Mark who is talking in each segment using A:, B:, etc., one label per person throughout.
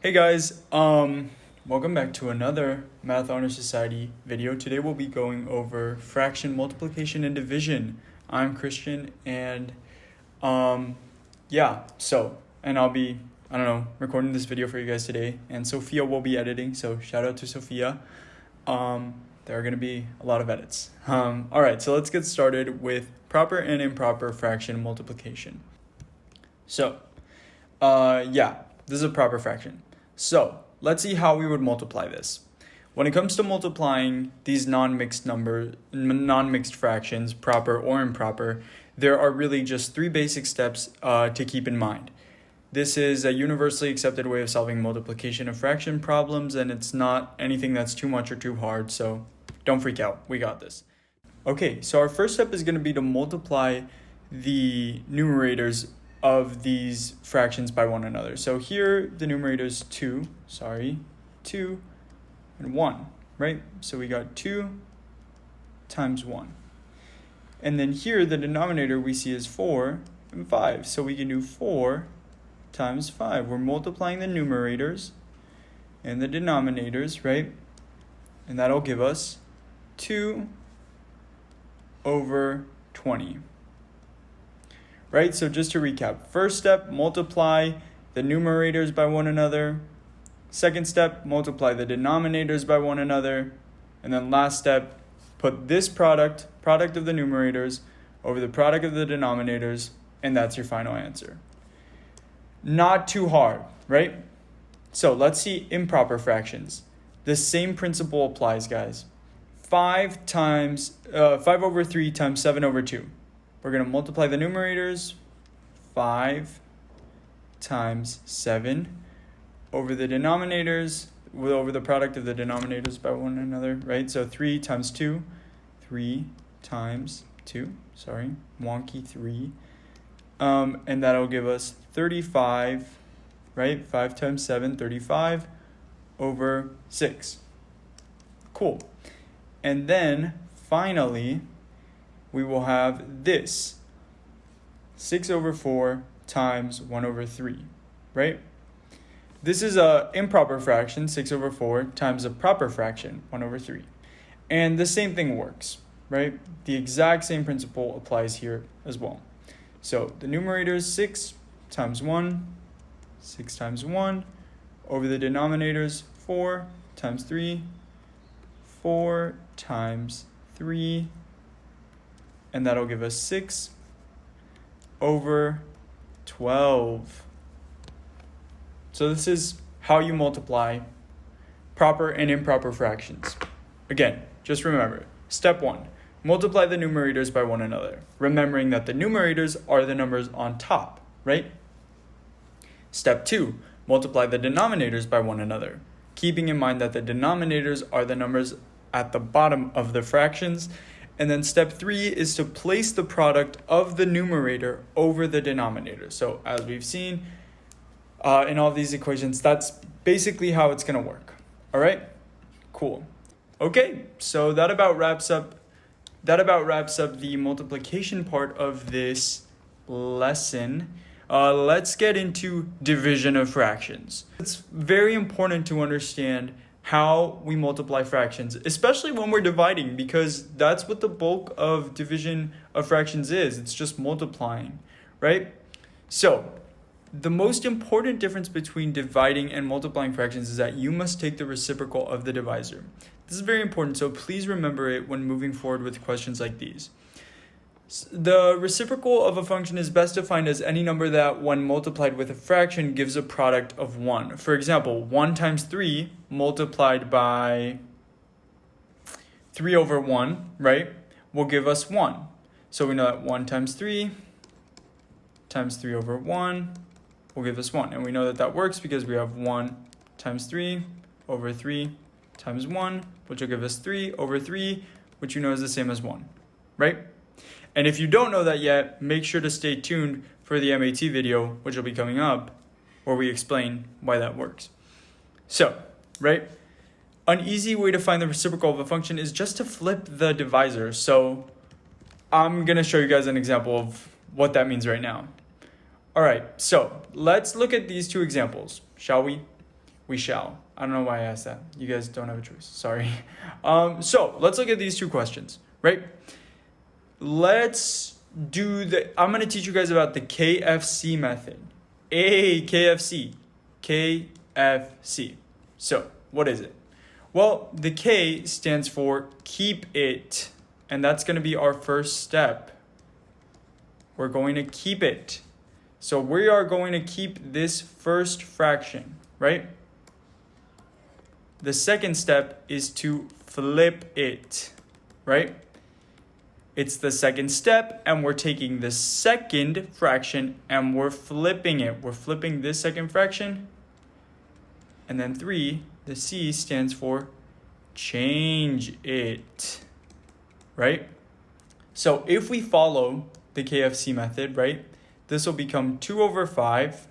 A: Hey guys, welcome back to another Math Honor Society video. Today we'll be going over fraction, multiplication, and division. I'm Christian, and and I'll be, recording this video for you guys today, and Sophia will be editing, so shout out to Sophia. There are going to be a lot of edits. Alright, so let's get started with proper and improper fraction multiplication. So, this is a proper fraction. So let's see how we would multiply this. When it comes to multiplying these non-mixed fractions, proper or improper, there are really just three basic steps to keep in mind. This is a universally accepted way of solving multiplication of fraction problems, and it's not anything that's too much or too hard, so don't freak out. We got this. Okay, so our first step is going to be to multiply the numerators of these fractions by one another. So here the numerator is 2 and 1, right? So we got 2 times 1. And then here the denominator we see is 4 and 5. So we can do 4 times 5. We're multiplying the numerators and the denominators, right? And that'll give us 2 over 20. Right, so just to recap, first step, multiply the numerators by one another. Second step, multiply the denominators by one another. And then last step, put this product of the numerators over the product of the denominators, and that's your final answer. Not too hard, right? So let's see improper fractions. The same principle applies, guys. 5 over 3 times 7 over 2. We're going to multiply the numerators, 5 times 7, over the denominators, over the product of the denominators by one another, right? So 3 times 2, 3 times 2, wonky 3. And that'll give us 35, right? 5 times 7, 35 over 6. Cool. And then, finally, we will have this, 6 over 4 times 1 over 3, right? This is a improper fraction, 6 over 4, times a proper fraction, 1 over 3. And the same thing works, right? The exact same principle applies here as well. So the numerator is 6 times 1, 6 times 1, over the denominators, 4 times 3, 4 times 3, and that'll give us 6 over 12. So this is how you multiply proper and improper fractions. Again, just remember, step 1, multiply the numerators by one another, remembering that the numerators are the numbers on top, right? Step 2, multiply the denominators by one another, keeping in mind that the denominators are the numbers at the bottom of the fractions. And then step 3 is to place the product of the numerator over the denominator. So as we've seen in all of these equations, that's basically how it's going to work. All right, cool. Okay, so that about wraps up the multiplication part of this lesson. Let's get into division of fractions. It's very important to understand how we multiply fractions, especially when we're dividing, because that's what the bulk of division of fractions is. It's just multiplying, right? So the most important difference between dividing and multiplying fractions is that you must take the reciprocal of the divisor. This is very important, so please remember it when moving forward with questions like these. The reciprocal of a function is best defined as any number that, when multiplied with a fraction, gives a product of 1. For example, 1 times 3 multiplied by 3 over 1, right, will give us 1. So we know that 1 times 3 over 1 will give us 1. And we know that that works because we have 1 times 3 over 3 times 1, which will give us 3 over 3, which you know is the same as 1, right? And if you don't know that yet, make sure to stay tuned for the MAT video, which will be coming up, where we explain why that works. So, right, an easy way to find the reciprocal of a function is just to flip the divisor. So I'm going to show you guys an example of what that means right now. All right, so let's look at these two examples, shall we? We shall. I don't know why I asked that. You guys don't have a choice. Sorry. So let's look at these two questions, right? Let's do I'm going to teach you guys about the KFC method. KFC. KFC. So what is it? Well, the K stands for keep it. And that's going to be our first step. We're going to keep it. So we are going to keep this first fraction, right? The second step is to flip it, right? It's the second step, and we're taking the second fraction and we're flipping it. We're flipping this second fraction. And then 3, the C stands for change it, right? So if we follow the KFC method, right, this will become 2 over 5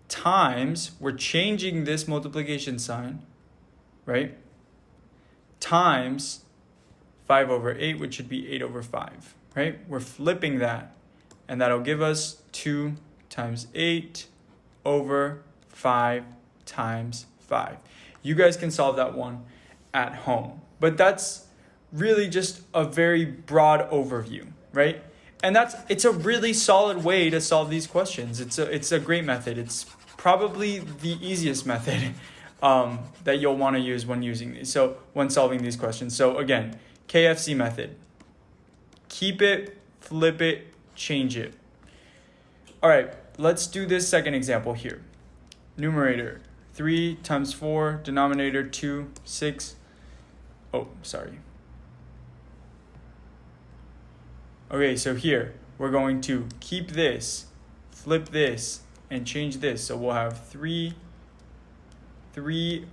A: times, we're changing this multiplication sign, right, times 5 over 8, which should be 8 over 5, right? We're flipping that, and that'll give us 2 times 8 over 5 times 5. You guys can solve that one at home, but that's really just a very broad overview, right? And it's a really solid way to solve these questions. It's a great method. It's probably the easiest method that you'll want to use when using these. So when solving these questions. So again, KFC method. Keep it, flip it, change it. All right, let's do this second example here. Numerator 3 times 4, denominator 2, 6. Oh, sorry. Okay, so here we're going to keep this, flip this, and change this. So we'll have 3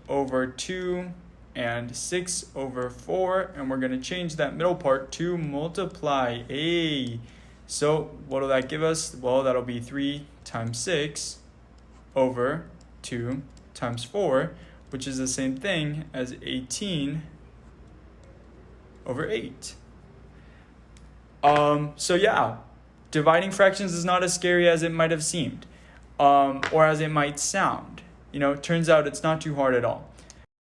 A: over 2 and 6 over 4, and we're going to change that middle part to multiply. So what will that give us? Well, that'll be 3 times 6 over 2 times 4, which is the same thing as 18 over 8. So yeah, dividing fractions is not as scary as it might have seemed, or as it might sound. You know, it turns out it's not too hard at all.